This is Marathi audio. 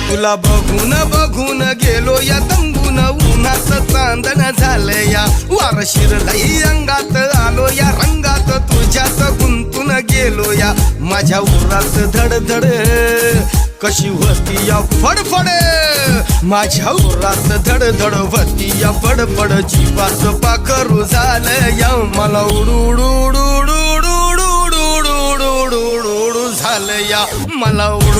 तुला बघून बघून गेलो या तंबून उन्हात चांदण झालं या वार शिरलाई अंगात आलो या रंगात तुझ्यात गुंतून गेलो या माझ्या उरात धडधड कशी होती या फडफड माझ्या उरात धडधड होती या फडफड जीवाच पाखरू झालं या मला उडू झालं या मला उडू